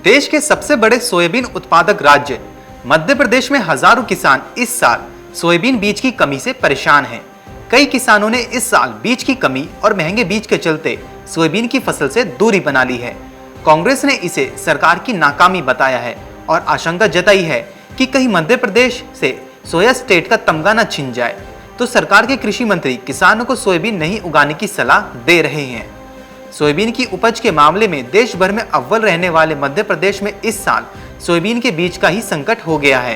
देश के सबसे बड़े सोयाबीन उत्पादक राज्य मध्य प्रदेश में हजारों किसान इस साल सोयाबीन बीज की कमी से परेशान हैं। कई किसानों ने इस साल बीज की कमी और महंगे बीज के चलते सोयाबीन की फसल से दूरी बना ली है। कांग्रेस ने इसे सरकार की नाकामी बताया है और आशंका जताई है कि कहीं मध्य प्रदेश से सोया स्टेट का तमगा न छिन जाए। तो सरकार के कृषि मंत्री किसानों को सोयाबीन नहीं उगाने की सलाह दे रहे हैं। सोयाबीन की उपज के मामले में देश भर में अव्वल रहने वाले मध्य प्रदेश में इस साल सोयाबीन के बीज का ही संकट हो गया है।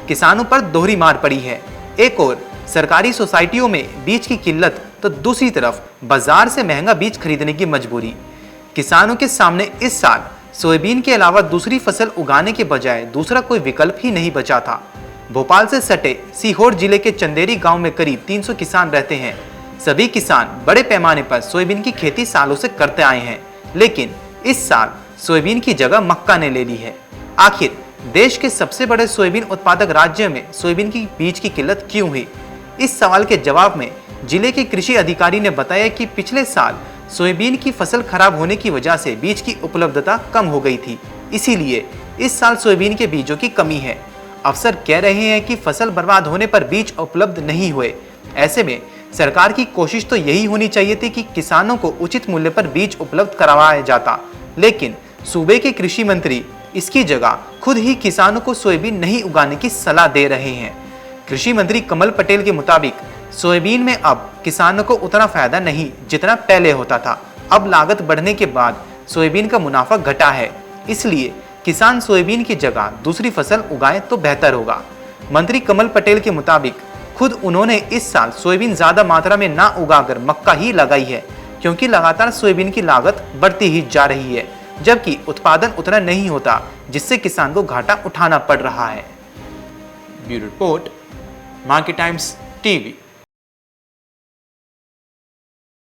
किसानों पर दोहरी मार पड़ी है। एक और सरकारी सोसाइटियों में बीज की किल्लत तो दूसरी तरफ बाजार से महंगा बीज खरीदने की मजबूरी। किसानों के सामने इस साल सोयाबीन के अलावा दूसरी फसल उगाने के बजाय दूसरा कोई विकल्प ही नहीं बचा था। भोपाल से सटे सीहोर जिले के चंदेरी गांव में करीब 300 किसान रहते हैं। सभी किसान बड़े पैमाने पर सोयाबीन की खेती सालों से करते आए हैं, लेकिन इस साल सोयाबीन की जगह मक्का ने ले ली है। आखिर देश के सबसे बड़े सोयाबीन उत्पादक राज्य में सोयाबीन की बीज की किल्लत क्यों हुई? इस सवाल के जवाब में जिले के कृषि अधिकारी ने बताया कि पिछले साल सोयाबीन की फसल खराब होने की वजह से बीज की उपलब्धता कम हो गई थी, इसीलिए इस साल सोयाबीन के बीजों की कमी है। अफसर कह रहे हैं कि फसल बर्बाद होने पर बीज उपलब्ध नहीं हुए। ऐसे में सरकार की कोशिश तो यही होनी चाहिए थी कि किसानों को उचित मूल्य पर बीज उपलब्ध करवाया जाता, लेकिन सूबे के कृषि मंत्री इसकी जगह खुद ही किसानों को सोयाबीन नहीं उगाने की सलाह दे रहे हैं। कृषि मंत्री कमल पटेल के मुताबिक सोयाबीन में अब किसानों को उतना फायदा नहीं जितना पहले होता था। अब लागत बढ़ने के बाद सोयाबीन का मुनाफा घटा है, इसलिए किसान सोयाबीन की जगह दूसरी फसल उगाएं तो बेहतर होगा। मंत्री कमल पटेल के मुताबिक खुद उन्होंने इस साल सोयाबीन ज्यादा मात्रा में ना उगाकर मक्का ही लगाई है, क्योंकि लगातार सोयाबीन की लागत बढ़ती ही जा रही है, जबकि उत्पादन उतना नहीं होता, जिससे किसान को घाटा उठाना पड़ रहा है। Bureau report, market times TV.